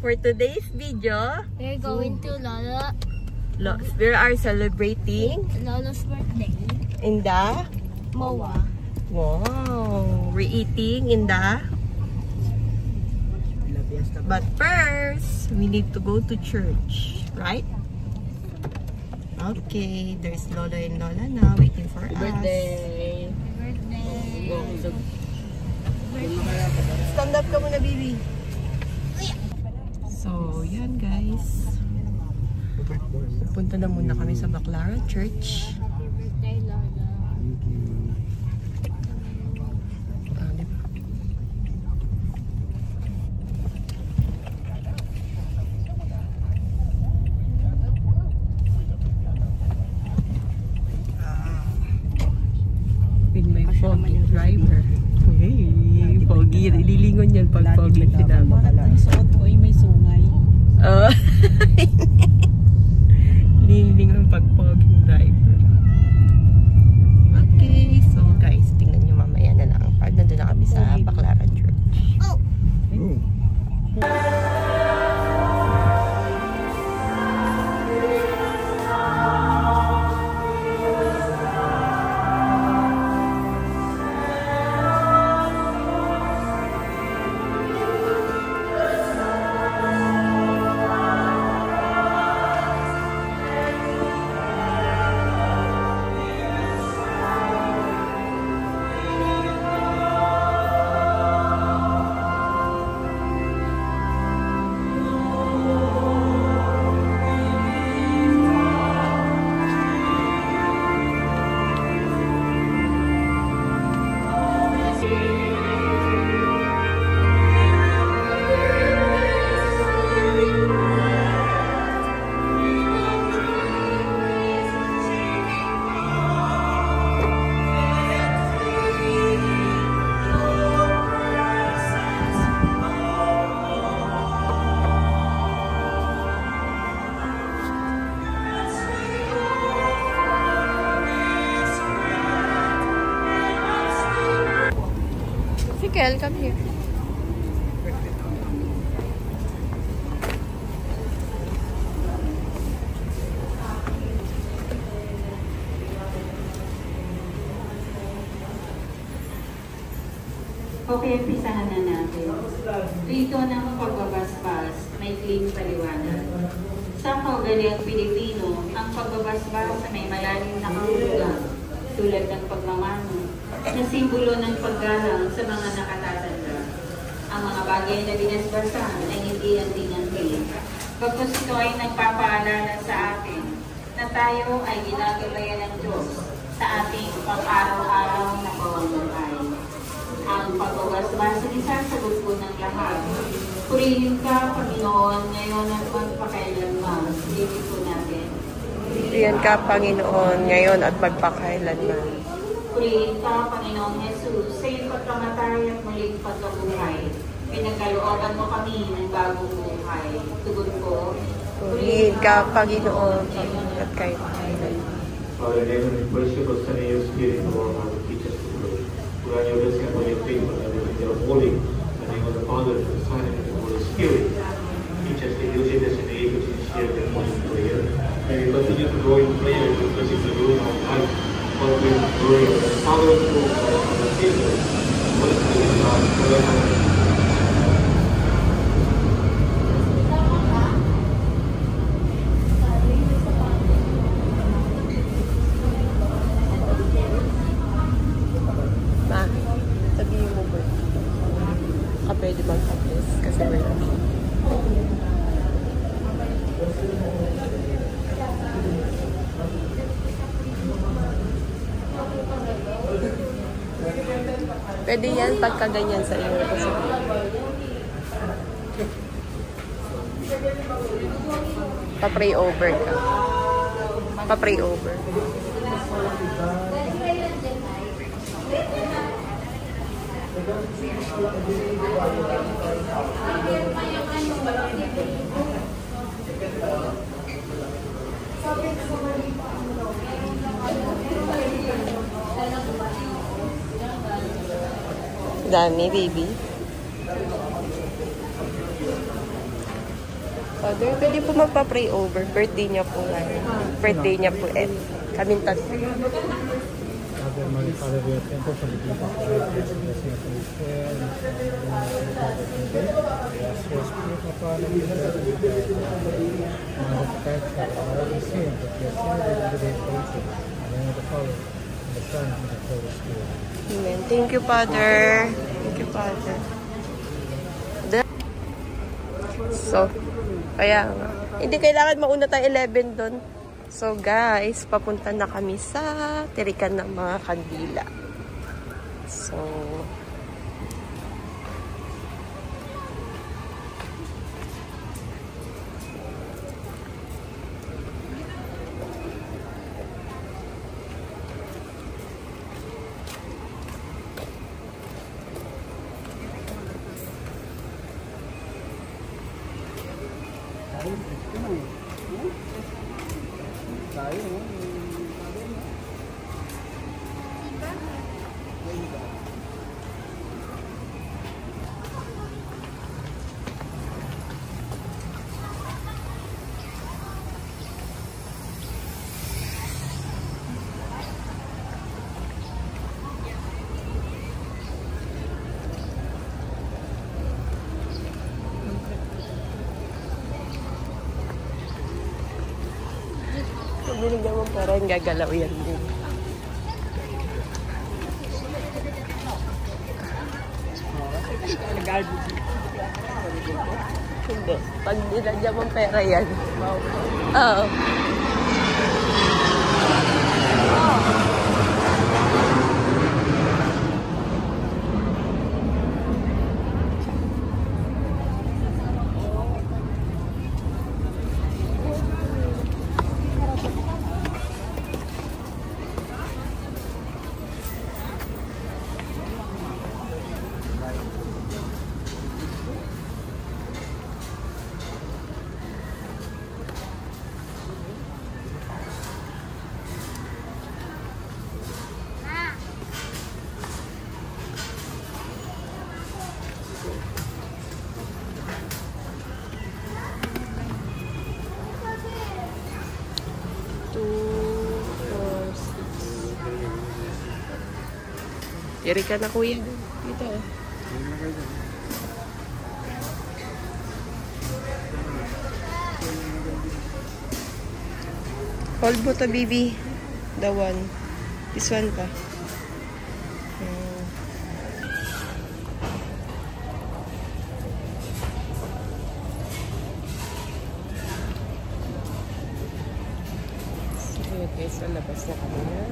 for today's video, we're going to we are celebrating Lolo's birthday in the MOA. Wow, we're eating in the. But first, we need to go to church, right? Okay, there's Lola and Lola now waiting for us. Birthday. Stand up ka muna, baby. So, yan guys. Punta na muna kami sa Baclaran Church. Birthday, Lola. With my foggy driver. Hey, foggy. Ililingon yan pag foggy sinama. Ang suot ko ay may sungay. Ililingon pag foggy driver. Okay, so guys, tingnan nyo mamaya na lang. Pag nandun na kami sa Baclaran Church. Kel, come here. Okay, umpisahan na natin. Rito ng pagbabasbas, may clean paliwanag. Sa kaugaliang Pilipino, ang pagbabasbas ay may malalim na kahulugan, tulad ng pagmamano, na simbolo ng paggalang sa mga nakatatanda. Ang mga bagay na binasbasan ay hindi ang tinanggi. Pagkos ito ay nagpapaalala sa atin na tayo ay ginagabayan ng Diyos sa ating pang-araw-araw na pamumuhay. Ang pagbabasbas ay isasagot po ng lahat. Purihin ka, Panginoon, ngayon at magpakailanman. Silipin po natin. Purihin ka, Panginoon, ngayon at magpakailanman. Purihin ka, Panginoong Jesus, sa iyong pagkamatay at muling pagkabuhay. Pinagkalooban mo kami ng bagong buhay. Tugon ko. Purihin ka, Panginoon, at kahit kailan. Father in heaven, we worship us and your spirit, Lord, how to teach us to pray. Put on your blessing upon your faithful and everything they are holy. In the name of the Father, and the Son, and the Holy Spirit. Teach us to use it as an able to share the morning prayer. May we continue to grow in prayer because it's the room of life. For we glory of the Father, of the Son, and the Savior. Holy Spirit, God, forever. Sabihin mo ba? Pwede mag-kapis kasi may pwede yan pagka ganyan sa iyo kasi pa-pray over ka. Pa-pray over. Dami, baby. Father, pwede po magpa-pray over. Birthday niya po. Birthday niya po. Kaming tatlo. Father, Mother, Father, we are thankful for the gift of life, blessing of Holy Spirit, and we ask your spirit upon us, Mother, protect us, all the sins that we have sinned in the day of faith, and then of the Father, and the Son, and the Holy Spirit. Amen. Thank you, Father. Thank you, Father. So, kaya nga. Hindi kailangan mauna tayo 11 doon. So, guys, papunta na kami sa tirikan ng mga kandila. So, binig naman parang gagalaw yan din. Hindi. Pag dinagyan mong pera yan. Oo. Yari ka na, kuya. Dito. Hold mo to, baby. The one. This one pa. So, okay. So, labas na kami na.